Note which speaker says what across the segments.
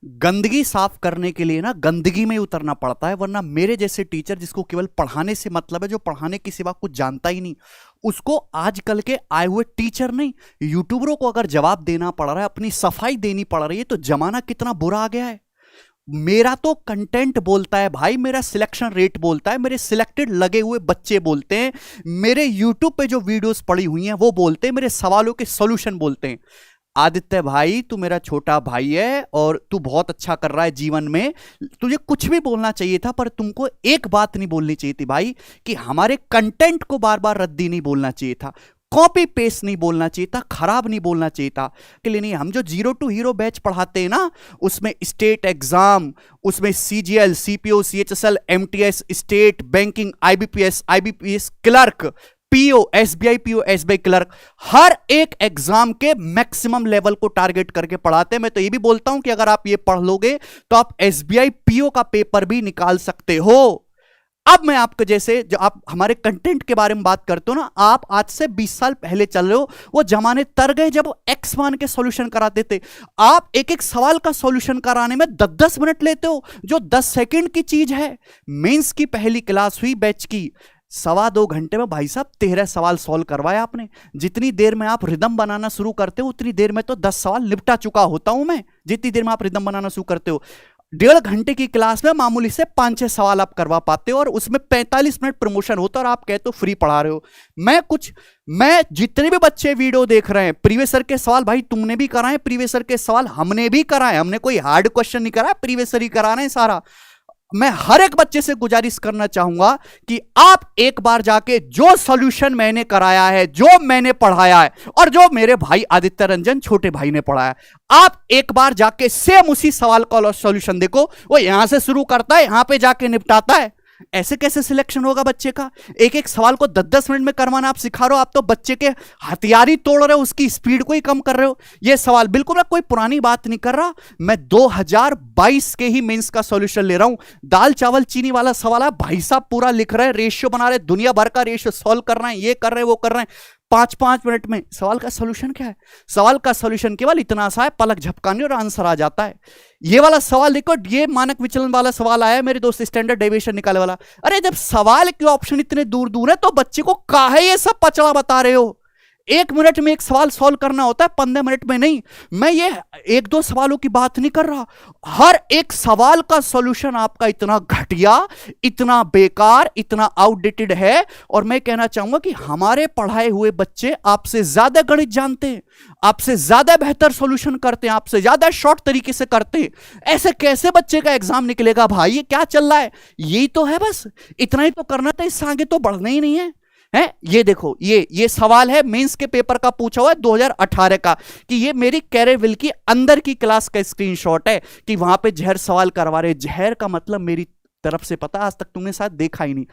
Speaker 1: गंदगी साफ करने के लिए ना गंदगी में ही उतरना पड़ता है, वरना मेरे जैसे टीचर जिसको केवल पढ़ाने से मतलब है, जो पढ़ाने के सिवा कुछ जानता ही नहीं, उसको आजकल के आए हुए टीचर नहीं, यूट्यूबरों को अगर जवाब देना पड़ रहा है, अपनी सफाई देनी पड़ रही है, तो जमाना कितना बुरा आ गया है। मेरा तो कंटेंट बोलता है भाई, मेरा सिलेक्शन रेट बोलता है, मेरे सिलेक्टेड लगे हुए बच्चे बोलते हैं, मेरे यूट्यूब पे जो वीडियोस पड़ी हुई हैं वो बोलते हैं, मेरे सवालों के सॉल्यूशन बोलते हैं। आदित्य भाई, तू मेरा छोटा भाई है और तू बहुत अच्छा कर रहा है जीवन में, तुझे कुछ भी बोलना चाहिए था, पर तुमको एक बात नहीं बोलनी चाहिए थी भाई, कि हमारे कंटेंट को बार बार रद्दी नहीं बोलना चाहिए था, कॉपी पेस्ट नहीं बोलना चाहिए था, खराब नहीं बोलना चाहिए था। के लिए नहीं, हम जो जीरो टू हीरो बैच पढ़ाते हैं ना, उसमें स्टेट एग्जाम, उसमें CGL, CPO, CHSL, MTS, state banking, IBPS clerk, PO, SBI PO, SBI clerk, हर एक एग्जाम के मैक्सिमम लेवल को टारगेट करके पढ़ाते हैं। मैं तो ये भी बोलता हूं कि अगर आप ये पढ़ लोगे तो आप एसबीआई पीओ का पेपर भी निकाल सकते हो। अब मैं आपको, जैसे जो आप हमारे कंटेंट के बारे में बात करते हो ना, आप आज से 20 साल पहले चल रहे हो, वो जमाने तर गए जब एक्स मान के सॉल्यूशन कराते थे। आप एक एक सवाल का सॉल्यूशन कराने में 10-10 मिनट लेते हो, जो 10 सेकंड की चीज है। मेंस की पहली क्लास हुई बैच की, 2.25 घंटे में भाई साहब 13 सवाल सॉल्व करवाए आपने। जितनी देर में आप रिदम बनाना शुरू करते हो, उतनी देर में तो 10 सवाल निपटा चुका होता हूं मैं। जितनी देर में आप रिदम बनाना शुरू करते हो, 1.5 घंटे की क्लास में मामूली से 5-6 सवाल आप करवा पाते हो, और उसमें 45 मिनट प्रमोशन होता है, और आप कहते हो फ्री पढ़ा रहे हो। मैं जितने भी बच्चे वीडियो देख रहे हैं, प्रीवियस ईयर के सवाल भाई तुमने भी कराए, प्रीवियस ईयर के सवाल हमने भी कराए, हमने कोई हार्ड क्वेश्चन नहीं कराया, प्रीवियस ईयर ही करा रहे हैं सारा। मैं हर एक बच्चे से गुजारिश करना चाहूंगा कि आप एक बार जाके जो सॉल्यूशन मैंने कराया है, जो मैंने पढ़ाया है, और जो मेरे भाई आदित्य रंजन छोटे भाई ने पढ़ाया है, आप एक बार जाके सेम उसी सवाल का सॉल्यूशन देखो। वो यहां से शुरू करता है, यहां पे जाके निपटाता है। ऐसे कैसे सिलेक्शन होगा बच्चे का? एक एक सवाल को 10-10 मिनट में करवाना आप सिखा रहे हो, आप तो बच्चे के हथियार ही तोड़ रहे हो, उसकी स्पीड को ही कम कर रहे हो। ये सवाल बिल्कुल मैं कोई पुरानी बात नहीं कर रहा, मैं 2022 के ही मेंस का सॉल्यूशन ले रहा हूं। दाल चावल चीनी वाला सवाल है भाई साहब, पूरा लिख रहे हैं, रेशियो बना रहे, दुनिया भर का रेशियो सॉल्व कर रहे हैं, ये कर रहे हैं, वो कर रहे हैं। 5-5 मिनट में सवाल का सॉल्यूशन क्या है? सवाल का सॉल्यूशन केवल इतना सा है, पलक झपकानी और आंसर आ जाता है। ये वाला सवाल देखो, ये मानक विचलन वाला सवाल आया मेरे दोस्त, स्टैंडर्ड डेविएशन निकाले वाला। अरे जब सवाल के ऑप्शन इतने दूर दूर है, तो बच्चे को काहे ये सब पचड़ा बता रहे हो? 1 मिनट में एक सवाल सॉल्व करना होता है, 15 मिनट में नहीं। मैं ये 1-2 सवालों की बात नहीं कर रहा, हर एक सवाल का सॉल्यूशन आपका इतना घटिया, इतना बेकार, इतना आउटडेटेड है। और मैं कहना चाहूंगा कि हमारे पढ़ाए हुए बच्चे आपसे ज्यादा गणित जानते हैं, आपसे ज्यादा बेहतर सॉल्यूशन करते हैं, आपसे ज्यादा शॉर्ट तरीके से करते हैं। ऐसे कैसे बच्चे का एग्जाम निकलेगा भाई? ये क्या चल रहा है? यही तो है, बस इतना ही तो करना था, इससे आगे तो बढ़ना ही नहीं है। ये देखो, ये सवाल है मेंस के पेपर का, पूछा हुआ है 2018 का, कि ये मेरी कैरेविल की अंदर की क्लास का स्क्रीनशॉट है, कि वहां पे जहर सवाल करवा रहे। जहर का मतलब मेरी तरफ से पता, आज तक तुमने शायद देखा ही नहीं।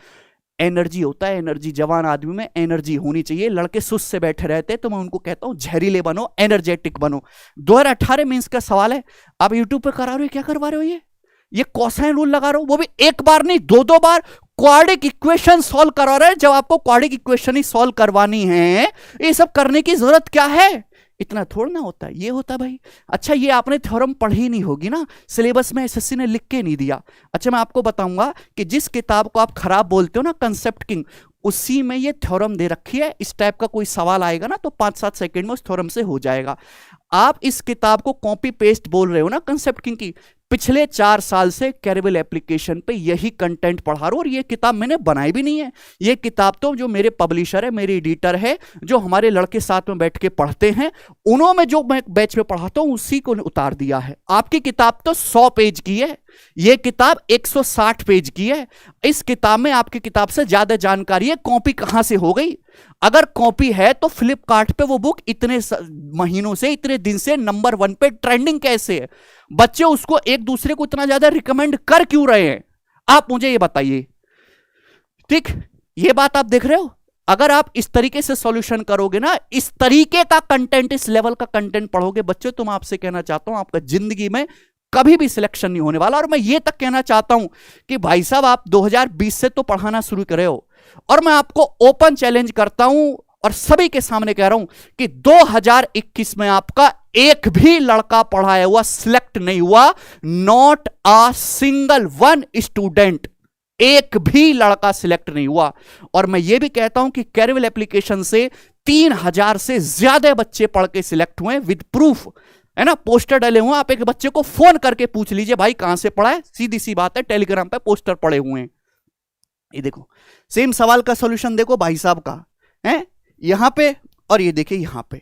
Speaker 1: एनर्जी होता है, एनर्जी, जवान आदमी में एनर्जी होनी चाहिए। लड़के सुस्त से बैठे रहते हैं, तो मैं उनको कहता हूं जहरीले बनो, एनर्जेटिक बनो। 2018 मेंस का सवाल है, आप यूट्यूब पे करा रहे हो, क्या करवा रहे हो? ये कोसाइन रूल लगा रहे हो, वो भी एक बार नहीं 2-2 बार। क्वाड्रिक इक्वेशन सॉल्व करा रहे हैं, जब आपको क्वाड्रिक इक्वेशन ही सॉल्व करवानी है, ये सब करने की जरूरत क्या है? इतना थोड़ा ना होता है, ये होता है भाई। अच्छा, ये आपने थ्योरम पढ़ी नहीं होगी ना, सिलेबस में एसएससी ने लिख के नहीं दिया। अच्छा, मैं आपको बताऊंगा कि जिस किताब को आप खराब बोलते हो ना, कंसेप्ट किंग, उसी में ये थ्योरम दे रखी है। इस टाइप का कोई सवाल आएगा ना, तो 5-7 सेकंड में उस थ्योरम से हो जाएगा। आप इस किताब को कॉपी पेस्ट बोल रहे हो ना कंसेप्ट किंग की। पिछले 4 साल से कैरेविल एप्लीकेशन पे यही कंटेंट पढ़ा रहा हूं, और ये किताब मैंने बनाई भी नहीं है। ये किताब तो जो मेरे पब्लिशर है, मेरे एडिटर है, जो हमारे लड़के साथ में बैठ के पढ़ते हैं, उन्होंने जो मैं बैच में पढ़ाता हूं उसी को उतार दिया है। आपकी किताब तो 100 पेज की है, ये किताब 160 पेज की है। इस किताब में आपकी किताब से ज्यादा जानकारी है। कॉपी कहां से हो गई? अगर कॉपी है तो फ्लिपकार्ट पे वो बुक इतने महीनों से, इतने दिन से नंबर 1 पे ट्रेंडिंग कैसे है? बच्चे उसको एक दूसरे को इतना ज्यादा रिकमेंड कर क्यों रहे हैं? आप मुझे ये बताइए। ठीक, ये बात आप देख रहे हो। अगर आप इस तरीके से सॉल्यूशन करोगे ना, इस तरीके का कंटेंट, इस लेवल का कंटेंट पढ़ोगे बच्चे, तो मैं आपसे कहना चाहता हूं आपका जिंदगी में कभी भी सिलेक्शन नहीं होने वाला। और मैं ये तक कहना चाहता हूं कि भाई साहब, आप 2020 से तो पढ़ाना शुरू कर रहे हो, और मैं आपको ओपन चैलेंज करता हूं, और सभी के सामने कह रहा हूं कि 2021 में आपका एक भी लड़का पढ़ाया हुआ सिलेक्ट नहीं हुआ, not a single one student, एक भी लड़का सिलेक्ट नहीं हुआ। और मैं यह भी कहता हूं कि कैरियर एप्लीकेशन से 3000 से ज्यादा बच्चे पढ़ के सिलेक्ट हुए विद प्रूफ, है ना, पोस्टर डले हुए। आप एक बच्चे को फोन करके पूछ लीजिए भाई कहां से पढ़ा है, सीधी सी बात है, टेलीग्राम पे पोस्टर पड़े हुए हैं। ये देखो सेम सवाल का सॉल्यूशन देखो भाई साहब का है यहां पे, और ये देखिए यहां पे।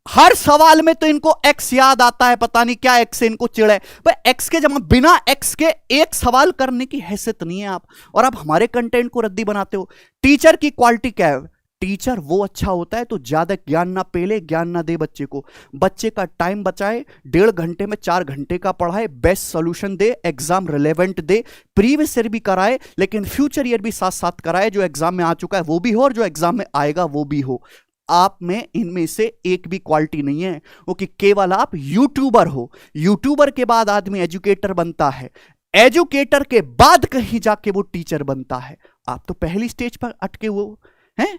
Speaker 1: हर सवाल में तो इनको एक्स याद आता है, पता नहीं क्या एक्स से इनको चिड़ है भाई। एक्स के जमा बिना एक्स के एक सवाल करने की हैसियत नहीं है आप, और आप हमारे कंटेंट को रद्दी बनाते हो। टीचर की क्वालिटी क्या है? टीचर वो अच्छा होता है तो ज्यादा ज्ञान ना पेले, ज्ञान ना दे बच्चे को, बच्चे का टाइम बचाए, 1.5 घंटे में 4 घंटे का पढ़ाए, बेस्ट सॉल्यूशन दे, एग्जाम रिलेवेंट दे, प्रीवियस ईयर भी कराए लेकिन फ्यूचर ईयर भी साथ साथ कराए, जो एग्जाम में आ चुका है वो भी हो और जो एग्जाम में आएगा वो भी हो। आप में इनमें से एक भी क्वालिटी नहीं है, क्योंकि केवल आप यूट्यूबर हो। यूट्यूबर के बाद आदमी एजुकेटर बनता है, एजुकेटर के बाद कहीं जाके वो टीचर बनता है। आप तो पहली स्टेज पर अटके हुए हैं।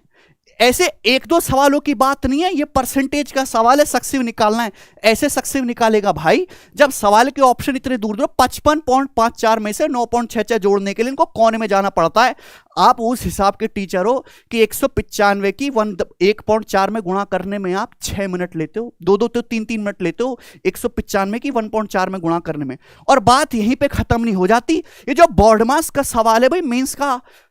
Speaker 1: ऐसे एक दो सवालों की बात नहीं है, ये परसेंटेज का सवाल है, सक्सेसिव निकालना है। ऐसे सक्सेसिव निकालेगा भाई जब सवाल के ऑप्शन इतने दूर दूर, 55.54 में से 9.66 जोड़ने के लिए इनको कोने में जाना पड़ता है। आप उस हिसाब के टीचर हो कि 195 की 1.4 में गुणा करने में आप 6 मिनट लेते हो, 2-2 तो 3-3 मिनट लेते हो 195 की 1.4 में गुणा करने में। और बात यहीं पे खत्म नहीं हो जाती। ये जो बोर्ड मास का सवाल है भाई,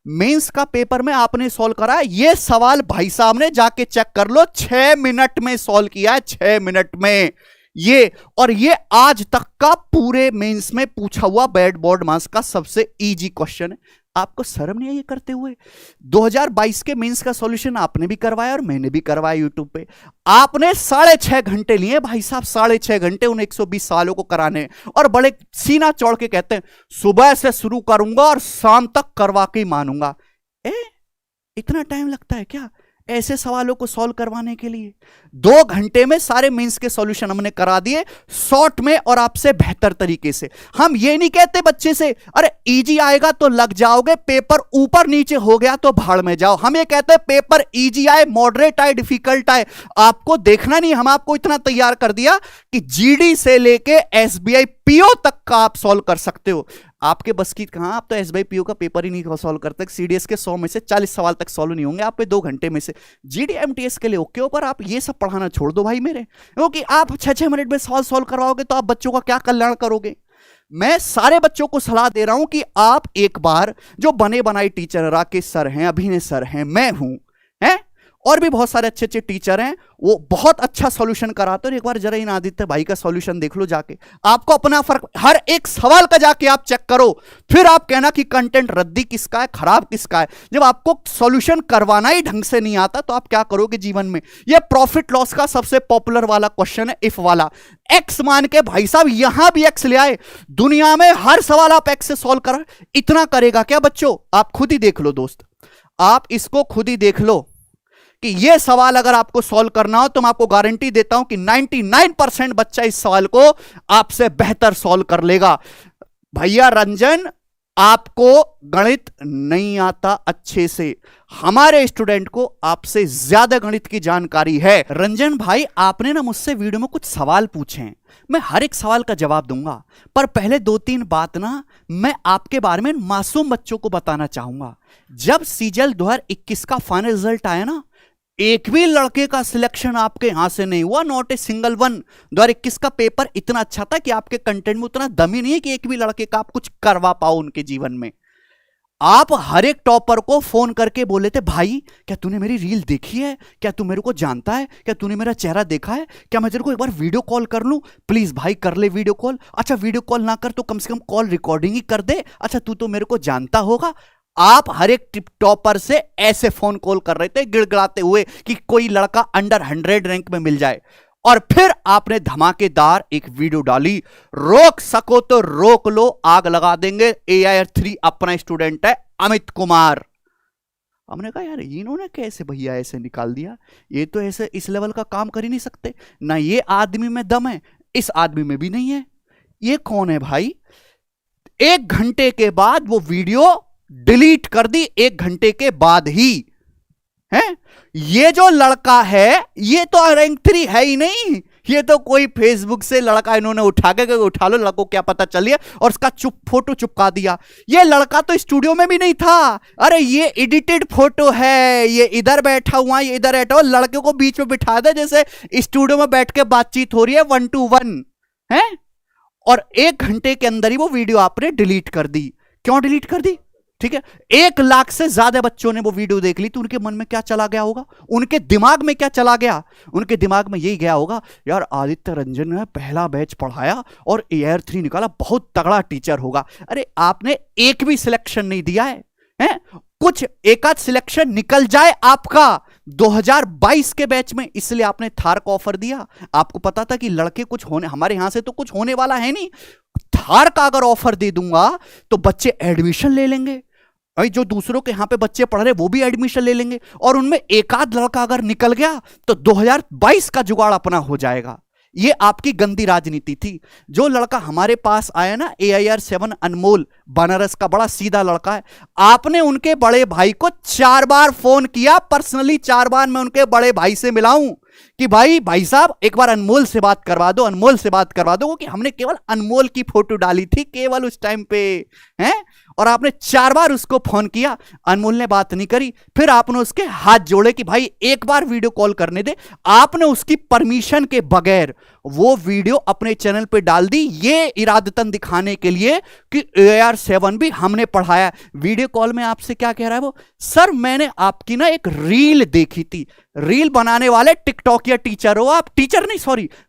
Speaker 1: मेंस का पेपर में आपने सॉल्व करा है, ये सवाल भाई साहब ने जाके चेक कर लो, 6 मिनट में सॉल्व किया है, 6 मिनट में ये। और ये आज तक का पूरे मेंस में पूछा हुआ बोर्ड मास का सबसे इजी क्वेश्चन है। आपको शर्म नहीं है ये करते हुए? 2022 के मेंस का सॉल्यूशन आपने भी करवाया और मैंने भी करवाया यूट्यूब पे। आपने 6.5 घंटे लिए भाई साहब, 6.5 घंटे उन 120 सालों को कराने, और बड़े सीना चौड़ के कहते हैं सुबह से शुरू करूंगा और शाम तक करवा के ही मानूंगा। इतना टाइम लगता है क्या ऐसे सवालों को सॉल्व करवाने के लिए? 2 घंटे में सारे मेंस के सॉल्यूशन हमने करा दिए, शॉर्ट में और आपसे बेहतर तरीके से। हम ये नहीं कहते बच्चे से अरे इजी आएगा तो लग जाओगे, पेपर ऊपर नीचे हो गया तो भाड़ में जाओ। हम ये कहते हैं पेपर इजी आए, मॉडरेट आए, डिफिकल्ट आए, आपको देखना नहीं। हम आपको इतना तैयार कर दिया कि जीडी से लेके एसबीआई पीओ तक का आप सॉल्व कर सकते हो। आपके बस की कहां, आप तो एसबीआई पीओ का पेपर ही नहीं सॉल्व करते। सीडीएस के 100 में से 40 सवाल तक सॉल्व नहीं होंगे आप पे 2 घंटे में से। जीडी एमटीएस के लिए ओके हो, पर आप ये सब पढ़ाना छोड़ दो भाई मेरे, क्योंकि आप 6-6 मिनट में सवाल सॉल्व करवाओगे तो आप बच्चों का क्या कल्याण करोगे? मैं सारे बच्चों को सलाह दे रहा हूं कि आप एक बार, जो बने बनाए टीचर राकेश सर हैं, अभिनय सर हैं, मैं हूं, हैं और भी बहुत सारे अच्छे अच्छे टीचर हैं, वो बहुत अच्छा सॉल्यूशन कराते हैं। एक बार जरा इन आदित्य भाई का सॉल्यूशन देख लो जाके, आपको अपना फर्क, हर एक सवाल का जाके आप चेक करो, फिर आप कहना कि कंटेंट रद्दी किसका है, खराब किसका है। जब आपको सॉल्यूशन करवाना ही ढंग से नहीं आता तो आप क्या करोगे जीवन में? ये प्रॉफिट लॉस का सबसे पॉपुलर वाला क्वेश्चन है, इफ वाला। एक्स मान के भाई साहब यहां भी एक्स ले आए, दुनिया में हर सवाल आप एक्स से सॉल्व कर, इतना करेगा क्या बच्चों? आप खुद ही देख लो दोस्त, आप इसको खुद ही देख लो कि यह सवाल अगर आपको सॉल्व करना हो तो मैं आपको गारंटी देता हूं कि 99% बच्चा इस सवाल को आपसे बेहतर सॉल्व कर लेगा। भैया रंजन, आपको गणित नहीं आता अच्छे से, हमारे स्टूडेंट को आपसे ज्यादा गणित की जानकारी है। रंजन भाई, आपने ना मुझसे वीडियो में कुछ सवाल पूछे हैं, मैं हर एक सवाल का जवाब दूंगा, पर पहले 2-3 बात ना मैं आपके बारे में मासूम बच्चों को बताना चाहूंगा। जब सीजीएल 2021 का फाइनल रिजल्ट आया ना, एक भी लड़के का सिलेक्शन आपके यहां से नहीं हुआ, नॉट ए सिंगल वन। 2021 का पेपर इतना अच्छा था कि आपके कंटेंट में उतना दम ही नहीं है कि एक भी लड़के का आप कुछ करवा पाओ उनके जीवन में। आप हर एक टॉपर को फोन करके बोले थे, भाई क्या तूने मेरी रील देखी है, क्या तू मेरे को जानता है, क्या तूने मेरा चेहरा देखा है, क्या मैं तेरे को एक बार वीडियो कॉल कर लूं, प्लीज भाई कर ले वीडियो कॉल। अच्छा वीडियो कॉल ना कर तो कम से कम कॉल रिकॉर्डिंग ही कर दे, अच्छा तू तो मेरे को जानता होगा। आप हर एक टिप टॉपर से ऐसे फोन कॉल कर रहे थे गिड़गिड़ाते हुए कि कोई लड़का अंडर 100 रैंक में मिल जाए, और फिर आपने धमाकेदार एक वीडियो डाली, रोक सको तो रोक लो, आग लगा देंगे, AIR 3 अपना स्टूडेंट है अमित कुमार। हमने कहा यार इन्होंने कैसे भैया ऐसे निकाल दिया, ये तो ऐसे इस लेवल का काम कर ही नहीं सकते ना, ये आदमी में दम है, इस आदमी में भी नहीं है, ये कौन है भाई? 1 घंटे के बाद वो वीडियो डिलीट कर दी, 1 घंटे के बाद ही है। ये जो लड़का है ये तो रैंक 3 है ही नहीं, ये तो कोई फेसबुक से लड़का इन्होंने उठा के उठा लो, लड़को क्या पता चलिए, और उसका फोटो चिपका दिया। ये लड़का तो स्टूडियो में भी नहीं था, अरे ये एडिटेड फोटो है, ये इधर बैठा हुआ, ये इधर बैठा हुआ, लड़के को बीच में बिठा दे जैसे स्टूडियो में बैठ के बातचीत हो रही है 1 to 1 है, और 1 घंटे के अंदर ही वो वीडियो आपने डिलीट कर दी। क्यों डिलीट कर दी? ठीक है, 1 लाख से ज्यादा बच्चों ने वो वीडियो देख ली, तो उनके मन में क्या चला गया होगा, उनके दिमाग में क्या चला गया? उनके दिमाग में यही गया होगा, यार आदित्य रंजन ने पहला बैच पढ़ाया और AIR 3 निकाला, बहुत तगड़ा टीचर होगा। अरे आपने एक भी सिलेक्शन नहीं दिया है? कुछ एक आध सिलेक्शन निकल जाए आपका 2022 के बैच में, इसलिए आपने थार का ऑफर दिया। आपको पता था कि लड़के कुछ होने, हमारे यहां से तो कुछ होने वाला है नहीं, थार का अगर ऑफर दे दूंगा तो बच्चे एडमिशन ले लेंगे, भाई जो दूसरों के यहां पे बच्चे पढ़ रहे वो भी एडमिशन ले लेंगे, और उनमें एक आध लड़का अगर निकल गया तो 2022 का जुगाड़ अपना हो जाएगा। ये आपकी गंदी राजनीति थी। जो लड़का हमारे पास आया ना AIR 7 अनमोल, बनारस का बड़ा सीधा लड़का है, आपने उनके बड़े भाई को 4 बार फोन किया, पर्सनली 4 बार मैं उनके बड़े भाई से मिला हूं कि भाई साहब एक बार अनमोल से बात करवा दो, अनमोल से बात करवा दो, कि हमने केवल अनमोल की फोटो डाली थी केवल उस टाइम पे, हैं? और आपने 4 बार उसको फोन किया, अनमोल ने बात नहीं करी, फिर आपने उसके हाथ जोड़े कि भाई एक बार वीडियो कॉल करने दे, आपने उसकी परमिशन के बगैर वो वीडियो अपने चैनल पे डाल दी, ये इरादतन दिखाने के लिए कि AIR 7 भी हमने पढ़ाया। वीडियो कॉल में आपसे क्या कह रहा है वो, सर मैंने आपकी ना एक रील देखी थी, रील बनाने वाले टिकटॉक या टीचर हो आप,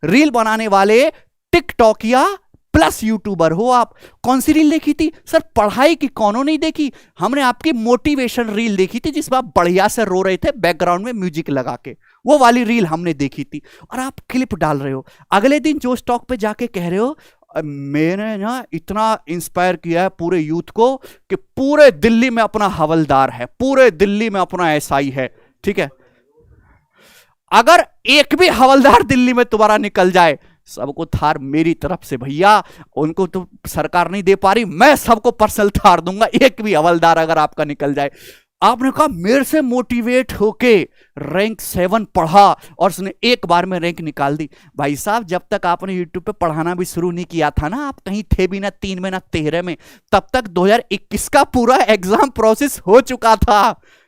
Speaker 1: रील बनाने वाले टिकटॉक या प्लस यूट्यूबर हो आप। कौन सी रील देखी थी? सर पढ़ाई की कौनों नहीं देखी, हमने आपकी मोटिवेशन रील देखी थी जिसमें आप बढ़िया से रो रहे थे बैकग्राउंड में म्यूजिक लगा के, वो वाली रील हमने देखी थी, और आप क्लिप डाल रहे हो। अगले दिन जो स्टॉक पे जाके कह रहे हो मैंने ना इतना इंस्पायर किया है पूरे यूथ को कि पूरे दिल्ली में अपना हवलदार है, पूरे दिल्ली में अपना SI है। ठीक है, अगर एक भी हवलदार दिल्ली में तुम्हारा निकल जाए, सबको थार मेरी तरफ से भैया, उनको तो सरकार नहीं दे पा रही, मैं सबको पर्सनल थार दूंगा, एक भी हवलदार अगर आपका निकल जाए। आपने कहा मेरे से मोटिवेट होके रैंक 7 पढ़ा और उसने एक बार में रैंक निकाल दी। भाई साहब जब तक आपने यूट्यूब पे पढ़ाना भी शुरू नहीं किया था ना, आप कहीं थे भी ना 3 में ना 13 में, तब तक 2021 का पूरा एग्जाम प्रोसेस हो चुका था।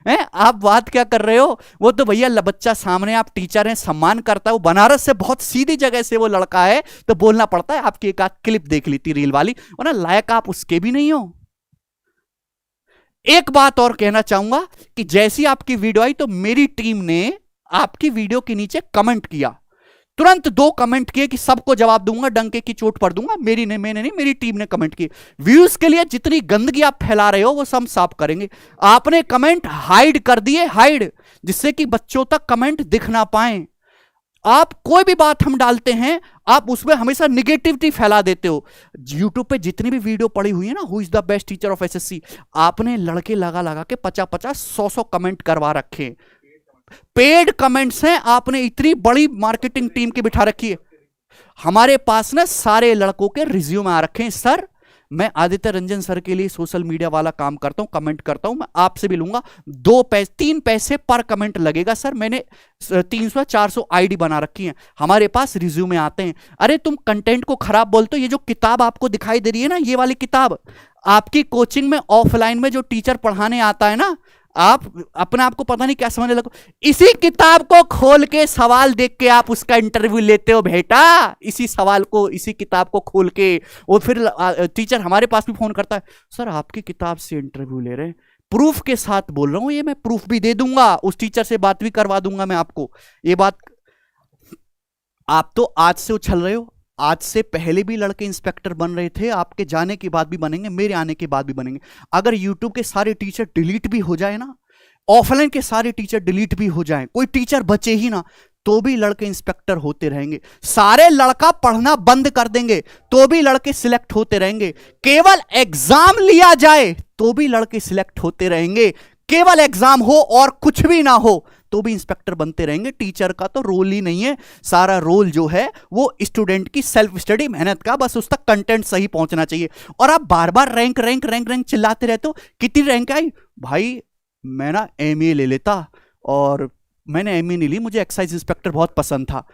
Speaker 1: आप बात क्या कर रहे हो? वो तो भैया बच्चा सामने, आप टीचर हैं, सम्मान करता है, वो बनारस से बहुत सीधी जगह से वो लड़का है, तो बोलना पड़ता है। आपकी एक आध क्लिप देख ली थी रील वाली, वरना लायक आप उसके भी नहीं हो। एक बात और कहना चाहूंगा कि जैसी आपकी वीडियो आई तो मेरी टीम ने आपकी वीडियो के नीचे कमेंट किया, तुरंत 2 कमेंट किए कि सबको जवाब दूंगा, डंके की चोट पर दूंगा। मैंने नहीं, मेरी टीम ने कमेंट किए। व्यूज के लिए जितनी गंदगी आप फैला रहे हो वो सब साफ करेंगे। आपने कमेंट हाइड कर दिए, हाइड, जिससे कि बच्चों तक कमेंट दिख ना पाए। आप कोई भी बात हम डालते हैं आप उसमें हमेशा निगेटिविटी फैला देते हो। यूट्यूब पे जितनी भी वीडियो पड़ी हुई है ना, who is the best teacher of SSC, आपने लड़के लगा के 50-50, 100 कमेंट करवा रखे, पेड कमेंट्स हैं, आपने इतनी बड़ी मार्केटिंग टीम की बिठा रखी है। हमारे पास ना सारे लड़कों के रिज्यूम आ रखे हैं। सर मैं आदित्य रंजन सर के लिए सोशल मीडिया वाला काम करता हूं, कमेंट करता हूं, मैं आपसे भी लूंगा 3 पैसे पर कमेंट लगेगा सर। मैंने 300-400 आईडी बना रखी है, हमारे पास रिज्यूमे आते हैं। अरे तुम कंटेंट को खराब बोलते हो। ये जो किताब आपको दिखाई दे रही है ना, ये वाली किताब आपकी कोचिंग में ऑफलाइन में जो टीचर पढ़ाने आता है ना, आप अपने आप को पता नहीं क्या समझने लगो, इसी किताब को खोल के सवाल देख के आप उसका इंटरव्यू लेते हो बेटा। इसी सवाल को, इसी किताब को खोल के वो फिर टीचर हमारे पास भी फोन करता है, सर आपकी किताब से इंटरव्यू ले रहे हैं, प्रूफ के साथ बोल रहा हूं, ये मैं प्रूफ भी दे दूंगा, उस टीचर से बात भी करवा दूंगा मैं आपको। ये बात आप तो आज से उछल रहे हो, आज से पहले भी लड़के इंस्पेक्टर बन रहे थे, आपके जाने के बाद भी बनेंगे, मेरे आने के बाद भी बनेंगे। अगर यूट्यूब के सारे टीचर डिलीट भी हो जाए ना, ऑफलाइन के सारे टीचर डिलीट भी हो जाएं, कोई टीचर बचे ही ना, तो भी लड़के इंस्पेक्टर होते रहेंगे। सारे लड़का पढ़ना बंद कर देंगे तो भी लड़के सिलेक्ट होते रहेंगे। केवल एग्जाम लिया जाए तो भी लड़के सिलेक्ट होते रहेंगे। केवल एग्जाम हो और कुछ भी ना हो तो भी इंस्पेक्टर बनते रहेंगे। टीचर का तो रोल ही नहीं है, सारा रोल जो है वो स्टूडेंट की सेल्फ स्टडी, मेहनत का, बस उस तक कंटेंट सही पहुंचना चाहिए। और आप बार बार रैंक रैंक रैंक रैंक चिल्लाते रहते हो। कितनी रैंक आई भाई? मैं ना MA ले लेता और मैंने एमए नहीं ली, मुझे एक्साइज इंस्पेक्टर बहुत पसंद था।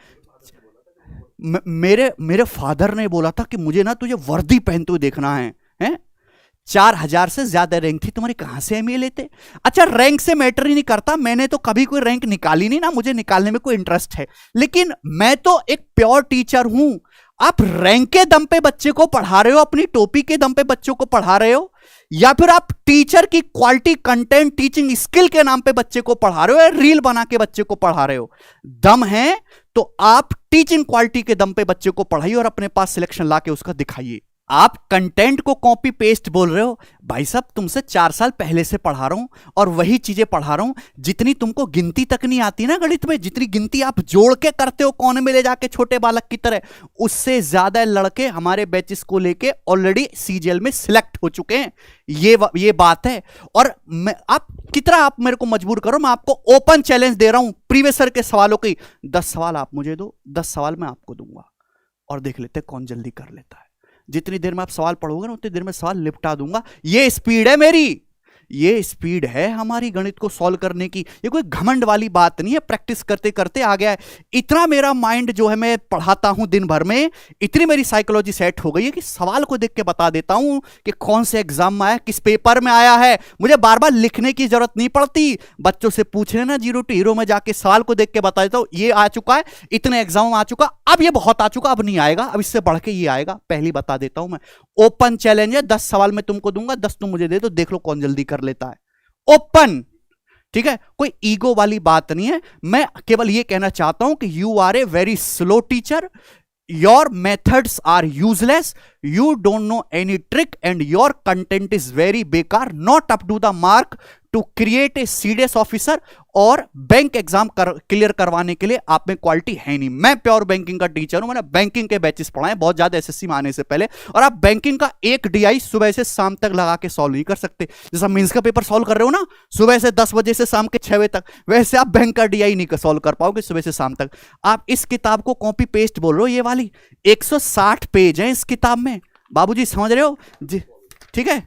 Speaker 1: मेरे मेरे फादर ने बोला था कि मुझे ना तुझे वर्दी पहनते हुए देखना है, हैं? 4000 से ज्यादा रैंक थी तुम्हारी, कहां से एमए लेते? अच्छा, रैंक से मैटर ही नहीं करता, मैंने तो कभी कोई रैंक निकाली नहीं, ना मुझे निकालने में कोई इंटरेस्ट है, लेकिन मैं तो एक प्योर टीचर हूं। आप रैंक के दम पे बच्चे को पढ़ा रहे हो, अपनी टोपी के दम पे बच्चों को पढ़ा रहे हो, या फिर आप टीचर की क्वालिटी कंटेंट टीचिंग स्किल के नाम पे बच्चे को पढ़ा रहे हो, या रील बना के बच्चे को पढ़ा रहे हो? दम है तो आप टीचिंग क्वालिटी के दम पे बच्चे को पढ़ाइए और अपने पास सिलेक्शन लाके उसका दिखाइए। आप कंटेंट को कॉपी पेस्ट बोल रहे हो, भाई साहब तुमसे 4 साल पहले से पढ़ा रहा हूं और वही चीजें पढ़ा रहा हूं। जितनी तुमको गिनती तक नहीं आती ना गणित में, जितनी गिनती आप जोड़ के करते हो कोने में ले जाके छोटे बालक की तरह, उससे ज्यादा लड़के हमारे बैचेस को लेके ऑलरेडी सीजीएल में सिलेक्ट हो चुके हैं। ये बात है। और आप कितना आप मेरे को मजबूर करो, मैं आपको ओपन चैलेंज दे रहा हूं प्रीवियस ईयर के सवालों की। 10 सवाल आप मुझे दो, 10 सवाल मैं आपको दूंगा, और देख लेते कौन जल्दी कर लेता है। जितनी देर में आप सवाल पढ़ोगे ना, उतनी देर में सवाल निपटा दूंगा। ये स्पीड है मेरी, ये स्पीड है हमारी गणित को सॉल्व करने की। ये कोई घमंड वाली बात नहीं है, प्रैक्टिस करते करते आ गया है। इतना मेरा माइंड जो है, मैं पढ़ाता हूं दिन भर में, इतनी मेरी साइकोलॉजी सेट हो गई है कि सवाल को देख के बता देता हूं कि कौन से एग्जाम में आया, किस पेपर में आया है। मुझे बार बार लिखने की जरूरत नहीं पड़ती, बच्चों से पूछ लेना, 0 to हीरो में जाके सवाल को देख के बता देता हूं, ये आ चुका है, इतने एग्जाम में आ चुका, अब ये बहुत आ चुका, अब नहीं आएगा, अब इससे बढ़ के ये आएगा, पहले बता देता हूं मैं। ओपन चैलेंज है, 10 सवाल मैं तुमको दूंगा, 10 तुम मुझे दे दो, देख लो कौन जल्दी कर लेता है। ओपन, ठीक है, कोई ईगो वाली बात नहीं है। मैं केवल यह कहना चाहता हूं कि you are a very slow teacher, your methods are useless, you don't know any trick, and your content is very बेकार, not up to the mark to create a CDS officer, और बैंक एग्जाम क्लियर करवाने के लिए आप में quality है नहीं। मैं प्योर बैंकिंग का टीचर हूं, मैंने बैंकिंग के बैचेस पढ़ाए बहुत ज्यादा एसएससी में आने से पहले, और आप बैंकिंग का एक डीआई सुबह से शाम तक लगा के सॉल्व नहीं कर सकते। जैसा मेंस का पेपर सॉल्व कर रहे हो ना सुबह से 10 बजे से शाम के 6 बजे तक, वैसे आप बैंक का डीआई नहीं सॉल्व कर पाओगे सुबह से शाम तक। आप इस किताब को कॉपी पेस्ट बोल रहे हो, ये वाली 160 पेज है इस किताब में, बाबूजी समझ रहे हो जी? ठीक है,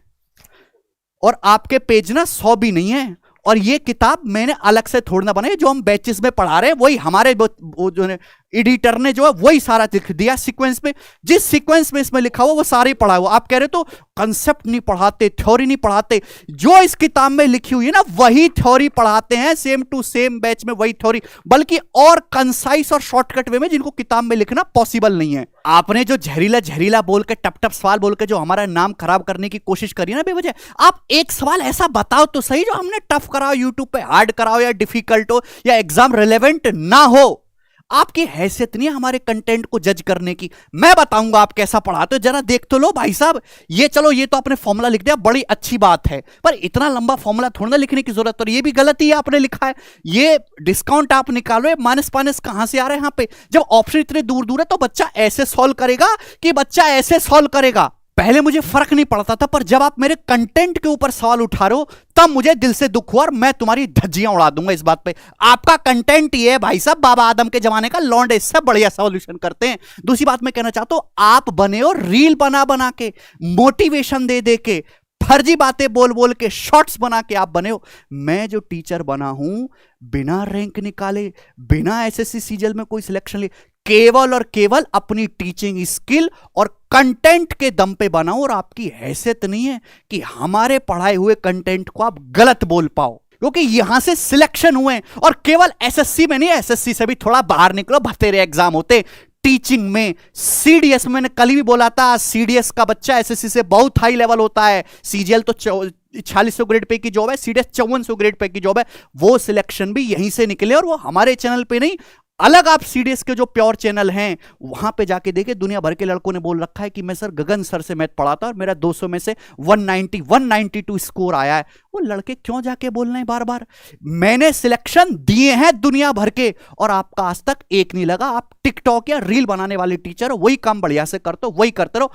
Speaker 1: और आपके पेज ना 100 भी नहीं है। और ये किताब मैंने अलग से थोड़ी ना बनाई, जो हम बैचेस में पढ़ा रहे हैं वही हमारे वो जो एडिटर ने जो है वही सारा लिख दिया सीक्वेंस में, जिस सीक्वेंस में इसमें लिखा हुआ वो सारे पढ़ा हुआ। आप कह रहे तो कंसेप्ट नहीं पढ़ाते, थ्योरी नहीं पढ़ाते, जो इस किताब में लिखी हुई है ना वही थ्योरी पढ़ाते हैं, सेम टू सेम बैच में वही थ्योरी, बल्कि और कंसाइज और शॉर्टकट वे में, जिनको किताब में लिखना पॉसिबल नहीं है। आपने जो जहरीला जहरीला बोल के, टप टप सवाल बोल के जो हमारा नाम खराब करने की कोशिश करी ना बेवजह, आप एक सवाल ऐसा बताओ तो सही जो हमने टफ कराओ यूट्यूब पे, हार्ड कराओ या डिफिकल्ट हो या एग्जाम रिलेवेंट ना हो। आपकी हैसियत नहीं है हमारे कंटेंट को जज करने की। मैं बताऊंगा आप कैसा पढ़ाते हो, जरा देख तो लो भाई साहब। ये चलो ये तो आपने फॉर्मूला लिख दिया, बड़ी अच्छी बात है, पर इतना लंबा फॉर्मूला थोड़ा ना लिखने की जरूरत, और ये भी गलती है आपने लिखा है। ये डिस्काउंट आप निकालो, माइनस पाइनस कहां से आ रहा है यहाँ पे? जब ऑप्शन इतने दूर दूर है तो बच्चा ऐसे सॉल्व करेगा कि बच्चा ऐसे सॉल्व करेगा। पहले मुझे फर्क नहीं पड़ता था, पर जब आप मेरे कंटेंट के ऊपर सवाल उठा रहे हो तब मुझे दिल से दुख हुआ, और मैं तुम्हारी धज्जियां उड़ा दूंगा इस बात पे। आपका कंटेंट ये है भाई साहब, बाबा आदम के जमाने का लौंडे इससे बढ़िया सॉल्यूशन करते हैं। दूसरी बात मैं कहना चाहता हूं, आप बने हो रील बना बना के, मोटिवेशन दे दे के, फर्जी बातें बोल बोल के, शॉर्ट्स बना के आप बने हो। मैं जो टीचर बना हूं, बिना रैंक निकाले, बिना एसएससी सीजीएल में कोई सिलेक्शन ले, केवल और केवल अपनी टीचिंग स्किल और कंटेंट के दम पे बनाओ। और आपकी हैसियत नहीं है कि हमारे पढ़ाए हुए कंटेंट को आप गलत बोल पाओ, क्योंकि यहां से सिलेक्शन हुए, और केवल एसएससी में नहीं, एसएससी से भी थोड़ा बाहर निकलो, बतेरे एग्जाम होते टीचिंग में, सीडीएस में। मैंने कल भी बोला था, सीडीएस का बच्चा एसएससी से बहुत हाई लेवल होता है। सीजीएल तो 4600 ग्रेड पे की जॉब है, सीडीएस 5400 ग्रेड पे की जॉब है। वो सिलेक्शन भी यहीं से निकले, और वो हमारे चैनल पे नहीं, अलग आप सीडीएस के जो प्योर चैनल हैं वहां पे जाके देखे। दुनिया भर के लड़कों ने बोल रखा है कि मैं सर गगन सर से मैथ पढ़ाता और मेरा 200 में से 192 स्कोर आया है। वो लड़के क्यों जाके बोल रहे हैं बार बार? मैंने सिलेक्शन दिए हैं दुनिया भर के, और आपका आज तक एक नहीं लगा। आप टिकटॉक या रील बनाने वाले टीचर हो, वही काम बढ़िया से करते हो, वही करते रहो।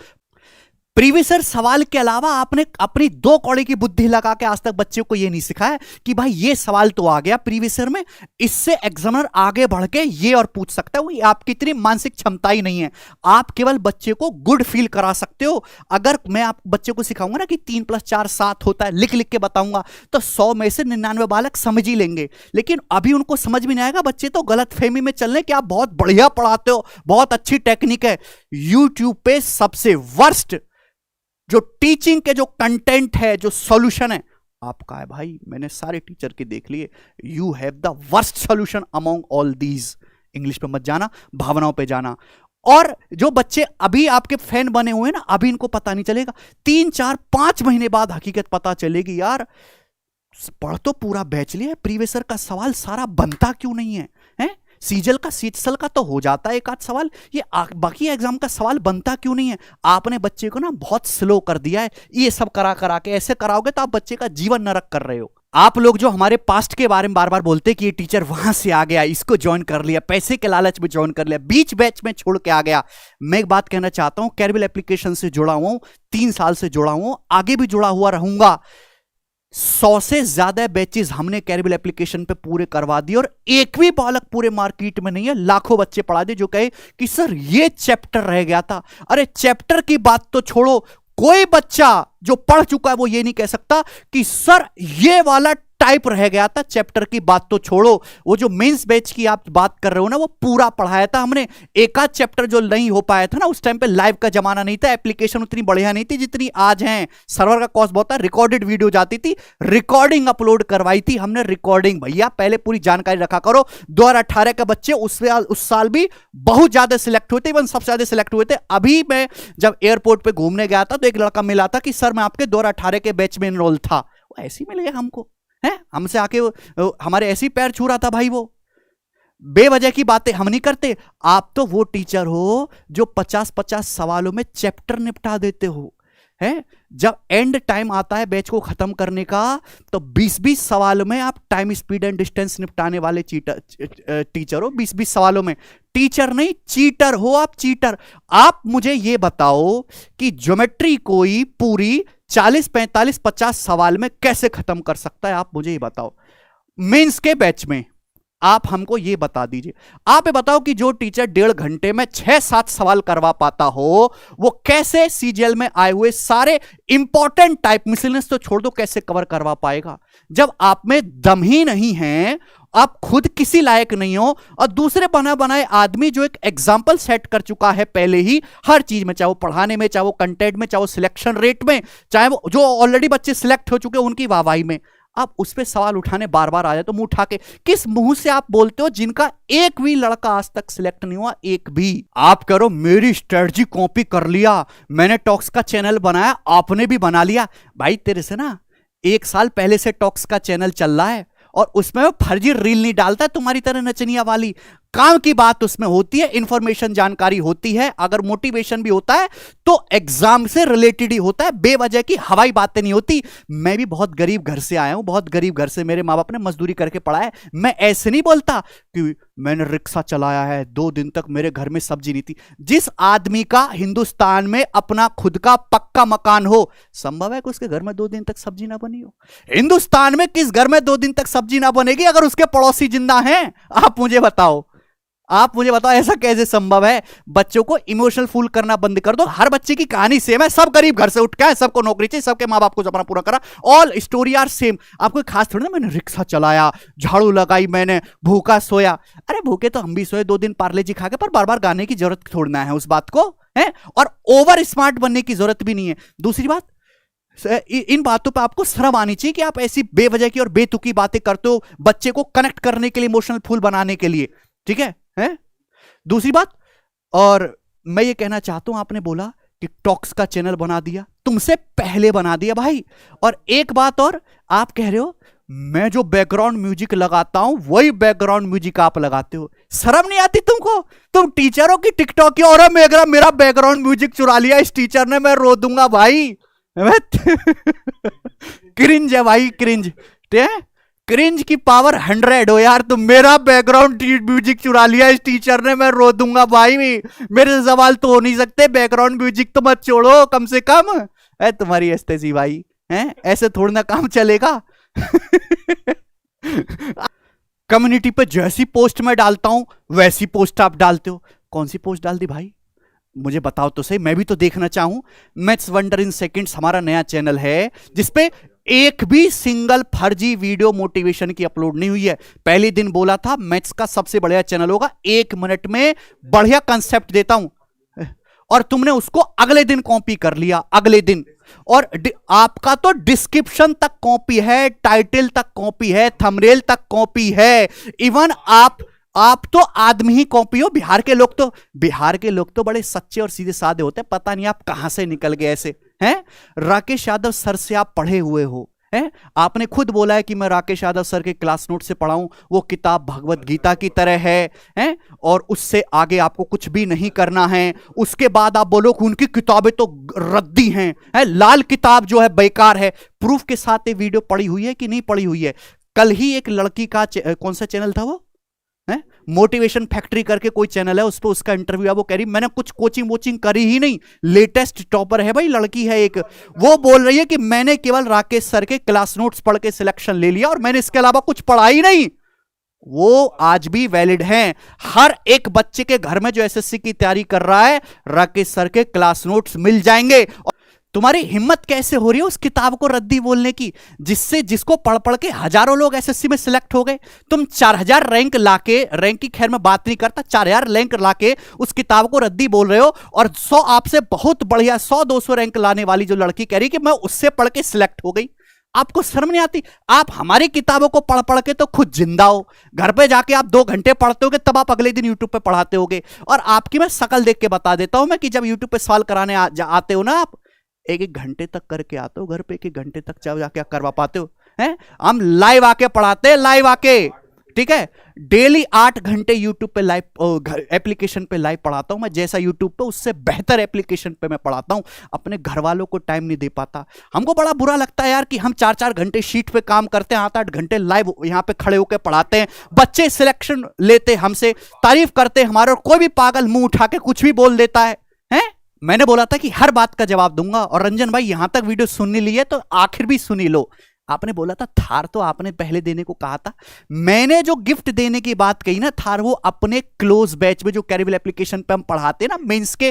Speaker 1: प्रीवियसर सवाल के अलावा आपने अपनी दो कौड़ी की बुद्धि लगा के आज तक बच्चे को यह नहीं सिखाया कि भाई ये सवाल तो आ गया प्रीवियसर में, इससे एग्जामिनर आगे बढ़ के ये और पूछ सकता है। वो आपकी इतनी मानसिक क्षमता ही नहीं है। आप केवल बच्चे को गुड फील करा सकते हो। अगर मैं आप बच्चे को सिखाऊंगा ना कि 3 + 4 7 होता है, लिख लिख के बताऊंगा, तो 100 में से 99 बालक समझ ही लेंगे। लेकिन अभी उनको समझ में नहीं आएगा। बच्चे तो गलत फहमी में चल रहे कि आप बहुत बढ़िया पढ़ाते हो, बहुत अच्छी टेक्निक है। यूट्यूब पे सबसे वर्स्ट जो टीचिंग के जो कंटेंट है, जो सॉल्यूशन है, आपका है भाई। मैंने सारे टीचर के देख लिए। You have the worst solution among all these. English पे मत जाना, भावनाओं पे जाना। और जो बच्चे अभी आपके फैन बने हुए हैं ना, अभी इनको पता नहीं चलेगा। 3 4 5 महीने बाद हकीकत पता चलेगी। यार पढ़ तो पूरा बैच लिया, प्रीवियसर का सवाल सारा बनता क्यों नहीं है? हैं? सीजल का सीटसल का तो हो जाता है एक आध सवाल, ये बाकी एग्जाम का सवाल बनता क्यों नहीं है? आपने बच्चे को ना बहुत स्लो कर दिया है। ये सब करा के ऐसे कराओगे तो आप बच्चे का जीवन नरक कर रहे हो। आप लोग जो हमारे पास्ट के बारे में बार बार बोलते कि ये टीचर वहां से आ गया, इसको ज्वाइन कर लिया, पैसे के लालच में ज्वाइन कर लिया, बीच बैच में छोड़ के आ गया। मैं एक बात कहना चाहता हूं, कैरबिल एप्लीकेशन से जुड़ा हुआ हूं, 3 साल से जुड़ा हुआ हूं, आगे भी जुड़ा हुआ रहूंगा। 100 से ज्यादा बैचेस हमने कैरबिल एप्लीकेशन पे पूरे करवा दिए और एक भी बालक पूरे मार्केट में नहीं है। लाखों बच्चे पढ़ा दिए जो कहे कि सर ये चैप्टर रह गया था। अरे चैप्टर की बात तो छोड़ो, कोई बच्चा जो पढ़ चुका है वो ये नहीं कह सकता कि सर ये वाला टाइप रह गया था। चैप्टर की बात तो छोड़ो, वो जो मेंस बैच की आप बात कर रहे हो ना, वो पूरा पढ़ाया था हमने। एक आध चैप्टर जो नहीं हो पाया था ना, उस टाइम पे लाइव का जमाना नहीं था, एप्लीकेशन उतनी बढ़िया नहीं थी जितनी आज है। सर्वर का कॉस्ट बहुत था, रिकॉर्डेड वीडियो जाती थी, रिकॉर्डिंग अपलोड करवाई थी हमने। रिकॉर्डिंग भैया पहले पूरी जानकारी रखा करो। 2018 के बच्चे उस साल भी बहुत ज्यादा सिलेक्ट हुए थे, इवन सबसे ज्यादा सिलेक्ट हुए थे। अभी मैं जब एयरपोर्ट पे घूमने गया था तो एक लड़का मिला था कि सर मैं आपके 2018 के बैच में एनरोल था। वो ऐसे ही मिलेगा हमको है, हमसे आके हमारे ऐसी पैर छू रहा था भाई। वो बेवजह की बातें हम नहीं करते। आप तो वो टीचर हो जो 50-50 सवालों में चैप्टर निपटा देते हो। है जब एंड टाइम आता है बैच को खत्म करने का, तो 20-20 सवालों में आप टाइम स्पीड एंड डिस्टेंस निपटाने वाले टीचर हो। 20-20 सवालों में टीचर नहीं, चीटर हो आप, चीटर। आप मुझे ये बताओ कि ज्योमेट्री कोई पूरी 40, 45, 50 सवाल में कैसे खत्म कर सकता है? आप मुझे ये बताओ। मेंस के बैच में आप हमको ये बता दीजिए। आप ये बताओ कि जो टीचर 1.5 घंटे में 6-7 सवाल करवा पाता हो, वो कैसे सीजीएल में आए हुए सारे इंपॉर्टेंट टाइप, मिसलेनियस तो छोड़ दो, कैसे कवर करवा पाएगा? जब आप में दम ही नहीं है, आप खुद किसी लायक नहीं हो, और दूसरे बना बनाए आदमी जो एक एग्जाम्पल सेट कर चुका है पहले ही हर चीज में, चाहे वो पढ़ाने में, चाहे वो कंटेंट में, चाहे वो सिलेक्शन रेट में, चाहे वो जो ऑलरेडी बच्चे सिलेक्ट हो चुके हैं उनकी वाहवाही में, आप उस पर सवाल उठाने बार बार आ जाए तो मुंह उठा के किस मुंह से आप बोलते हो जिनका एक भी लड़का आज तक सिलेक्ट नहीं हुआ? एक भी। आप करो मेरी स्ट्रेटजी कॉपी कर लिया, मैंने टॉक्स का चैनल बनाया, आपने भी बना लिया। भाई तेरे से ना 1 साल पहले से टॉक्स का चैनल चल रहा है और उसमें वो फर्जी रील नहीं डालता तुम्हारी तरह नचनिया वाली। काम की बात उसमें होती है, इंफॉर्मेशन जानकारी होती है, अगर मोटिवेशन भी होता है तो एग्जाम से रिलेटेड ही होता है, बेवजह की हवाई बातें नहीं होती। मैं भी बहुत गरीब घर से आया हूं, बहुत गरीब घर से मेरे माँ बाप ने मजदूरी करके पढ़ाया। मैं ऐसे नहीं बोलता कि मैंने रिक्शा चलाया है, 2 दिन तक मेरे घर में सब्जी नहीं थी। जिस आदमी का हिंदुस्तान में अपना खुद का पक्का मकान हो, संभव है कि उसके घर में 2 दिन तक सब्जी ना बनी हो? हिंदुस्तान में किस घर में 2 दिन तक सब्जी ना बनेगी अगर उसके पड़ोसी जिंदा हैं? आप मुझे बताओ, आप मुझे बताओ, ऐसा कैसे संभव है? बच्चों को इमोशनल फूल करना बंद कर दो। हर बच्चे की कहानी सेम है, सब गरीब घर से उठ के आए, सबको नौकरी चाहिए, सबके माँ बाप को सपना पूरा करा, ऑल स्टोरी आर सेम। आपको खास थोड़ी ना, मैंने रिक्शा चलाया, झाड़ू लगाई, मैंने भूखा सोया। अरे भूखे तो हम भी सोए 2 दिन पार्ले जी खा के, पर बार बार गाने की जरूरत छोड़ना है उस बात को, है? और ओवर स्मार्ट बनने की जरूरत भी नहीं है। दूसरी बात, इन बातों पे आपको शर्म आनी चाहिए कि आप ऐसी बेवजह की और बेतुकी बातें करते हो बच्चे को कनेक्ट करने के लिए, इमोशनल फूल बनाने के लिए, ठीक है? दूसरी बात, और मैं ये कहना चाहता हूं, आपने बोला कि टॉक्स का चैनल बना दिया, तुमसे पहले बना दिया भाई। और एक बात और, आप कह रहे हो मैं जो बैकग्राउंड म्यूजिक लगाता हूं वही बैकग्राउंड म्यूजिक आप लगाते हो। शर्म नहीं आती तुमको? तुम टीचर हो कि टिकटॉक की? और मेरा बैकग्राउंड म्यूजिक चुरा लिया इस टीचर ने, मैं रो दूंगा भाई। क्रिंज है भाई, क्रिंज। क्रिंज की पावर 100 हो यार। तुम मेरा बैकग्राउंड म्यूजिक चुरा लिया इस टीचर ने, मैं रो दूंगा भाई। मेरे से सवाल तो हो नहीं सकते, बैकग्राउंड म्यूजिक तो मत छोड़ो कम से कम। है तुम्हारी एस्तेसी भाई, हैं ऐसे थोड़ा ना काम चलेगा। कम्युनिटी पे जैसी पोस्ट मैं डालता हूं वैसी पोस्ट आप डालते हो। कौन सी पोस्ट डाल दी भाई, मुझे बताओ तो सही, मैं भी तो देखना चाहूं। मैथ्स वंडर इन सेकंड्स हमारा नया चैनल है जिसपे एक भी सिंगल फर्जी वीडियो मोटिवेशन की अपलोड नहीं हुई है। पहले दिन बोला था मैथ्स का सबसे बढ़िया चैनल होगा, 1 मिनट में बढ़िया कंसेप्ट देता हूं, और तुमने उसको अगले दिन कॉपी कर लिया, अगले दिन। और आपका तो डिस्क्रिप्शन तक कॉपी है, टाइटल तक कॉपी है, थंबनेल तक कॉपी है, इवन आप तो आदमी ही कॉपी हो। बिहार के लोग तो बड़े सच्चे और सीधे साधे होते हैं, पता नहीं आप कहां से निकल गए ऐसे हैं। राकेश यादव सर से आप पढ़े हुए हो, हैं? आपने खुद बोला है कि मैं राकेश यादव सर के क्लास नोट से पढ़ा हूं, वो किताब भगवत गीता की तरह है, हैं? और उससे आगे आपको कुछ भी नहीं करना है। उसके बाद आप बोलो कि उनकी किताबें तो रद्दी हैं, लाल किताब जो है बेकार है। प्रूफ के साथ ये वीडियो पढ़ी हुई है कि नहीं पढ़ी हुई है? कल ही एक लड़की का कौन सा चैनल था वो, मोटिवेशन फैक्ट्री करके कोई चैनल है, उस पर उसका इंटरव्यू है, वो कह रही मैंने कुछ कोचिंग वोचिंग करी ही नहीं, लेटेस्ट टॉपर है भाई, लड़की है एक, वो बोल रही है कि मैंने केवल राकेश सर के क्लास नोट्स पढ़ के सिलेक्शन ले लिया और मैंने इसके अलावा कुछ पढ़ा ही नहीं। वो आज भी वैलिड हैं। हर एक बच्चे के घर में जो एसएससी की तैयारी कर रहा है, राकेश सर के क्लास नोट्स मिल जाएंगे। तुम्हारी हिम्मत कैसे हो रही है उस किताब को रद्दी बोलने की, जिसको पढ़ पढ़ के हजारों लोग एसएससी में सिलेक्ट हो गए। तुम 4000 रैंक लाके, रैंक की खैर मैं बात नहीं करता, 4000 रैंक लाके उस किताब को रद्दी बोल रहे हो, और 100 आपसे बहुत बढ़िया 100-200 रैंक लाने वाली जो लड़की कह रही कि मैं उससे पढ़ के सिलेक्ट हो गई। आपको शर्म नहीं आती? आप हमारी किताबों को पढ़ पढ़ के तो खुद जिंदा हो, घर पे जाके आप 2 घंटे पढ़ते होगे, तब आप अगले दिन यूट्यूब पे पढ़ाते होगे। और आपकी मैं शकल देख के बता देता हूं मैं कि जब यूट्यूब पे सवाल कराने आते हो ना, आप 1-1 घंटे तक करके आते हो घर पे, 1-1 घंटे तक चाहे जाके करवा पाते हो, हैं? हम लाइव आके पढ़ाते हैं, लाइव आके, ठीक है? डेली 8 घंटे यूट्यूब पे लाइव एप्लीकेशन पे लाइव पढ़ाता हूं मैं, जैसा यूट्यूब पे उससे बेहतर एप्लीकेशन पे मैं पढ़ाता हूं। अपने घर वालों को टाइम नहीं दे पाता। हमको बड़ा बुरा लगता है यार कि हम 4-4 घंटे शीट पे काम करते हैं, 8-8 घंटे लाइव यहां पे खड़े होकर पढ़ाते हैं, बच्चे सिलेक्शन लेते हमसे, तारीफ करते हमारे, और कोई भी पागल मुंह उठा के कुछ भी बोल देता है, हैं? मैंने बोला था कि हर बात का जवाब दूंगा, और रंजन भाई यहां तक वीडियो सुननी ली है तो आखिर भी सुनी लो। आपने बोला था थार तो आपने पहले देने को कहा था, मैंने जो गिफ्ट देने की बात कही ना थार, वो अपने क्लोज बैच में जो कैरिबल एप्लीकेशन पे हम पढ़ाते ना, मेंस के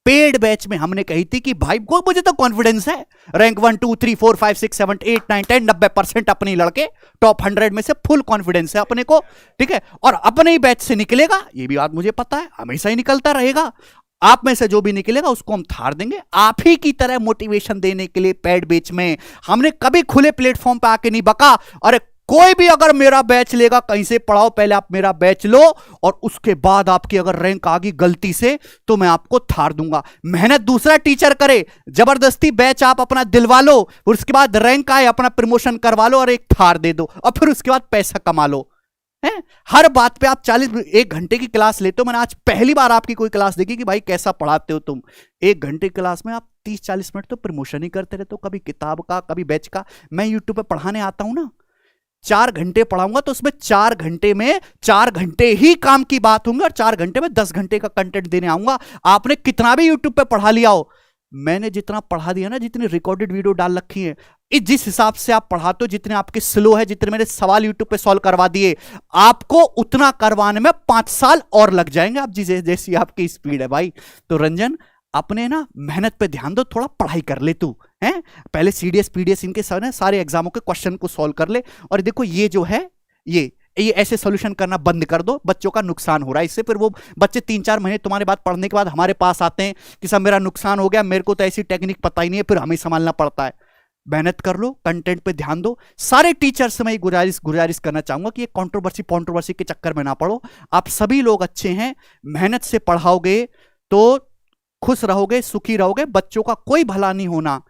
Speaker 1: पेड बैच में हमने कही थी कि भाई को मुझे तो कॉन्फिडेंस है, रैंक 1 2 3 4 5 6 7 8 9 10 90% अपने लड़के टॉप 100 में से फुल कॉन्फिडेंस है अपने को, ठीक है? और अपने ही बैच से निकलेगा, ये भी बात मुझे पता है, हमेशा ही निकलता रहेगा। आप में से जो भी निकलेगा उसको हम थार देंगे। आप ही की तरह मोटिवेशन देने के लिए पेड बैच में हमने कभी खुले प्लेटफॉर्म पे आके नहीं बका। अरे कोई भी अगर मेरा बैच लेगा, कहीं से पढ़ाओ, पहले आप मेरा बैच लो और उसके बाद आपकी अगर रैंक आ गई गलती से तो मैं आपको थार दूंगा। मेहनत दूसरा टीचर करे, जबरदस्ती बैच आप अपना दिलवा लो, उसके बाद रैंक आए अपना प्रमोशन करवा लो और एक थार दे दो, और फिर उसके बाद पैसा कमा लो। हर बात पे आप 1 घंटे की क्लास लेते हो। मैंने आज पहली बार आपकी कोई क्लास देखी कि भाई कैसा पढ़ाते हो तुम। 1 घंटे क्लास में आप 30-40 मिनट तो प्रमोशन ही करते रहते हो, कभी किताब का कभी बैच का। मैं यूट्यूब पे पढ़ाने आता हूं ना, 4 घंटे पढ़ाऊंगा तो उसमें 4 घंटे में 4 घंटे ही काम की बात होंगे और 4 घंटे में 10 घंटे का कंटेंट देने आऊंगा। आपने कितना भी यूट्यूब पे पढ़ा लिया हो, मैंने जितना पढ़ा दिया ना, जितनी रिकॉर्डेड वीडियो डाल रखी है, जिस हिसाब से आप पढ़ाते हो, जितने आपके स्लो है, जितने मेरे सवाल यूट्यूब पे सॉल्व करवा दिए, आपको उतना करवाने में 5 साल और लग जाएंगे, आप जैसी आपकी स्पीड है भाई। तो रंजन अपने ना मेहनत पे ध्यान दो, थोड़ा पढ़ाई कर ले तू, हैं? पहले सीडीएस पीडीएस इनके सारे एग्जामों के क्वेश्चन को सॉल्व कर ले। और देखो ये जो है ये ऐसे सॉल्यूशन करना बंद कर दो, बच्चों का नुकसान हो रहा है इससे। फिर वो बच्चे 3-4 महीने तुम्हारे बात पढ़ने के बाद हमारे पास आते हैं कि सब मेरा नुकसान हो गया, मेरे को तो ऐसी टेक्निक पता ही नहीं है, फिर हमें संभालना पड़ता है। मेहनत कर लो, कंटेंट पे ध्यान दो। सारे टीचर से मैं गुजारिश करना चाहूंगा कि ये कंट्रोवर्सी के चक्कर में ना पड़ो। आप सभी लोग अच्छे हैं, मेहनत से पढ़ाओगे तो खुश रहोगे, सुखी रहोगे, बच्चों का कोई भला नहीं होना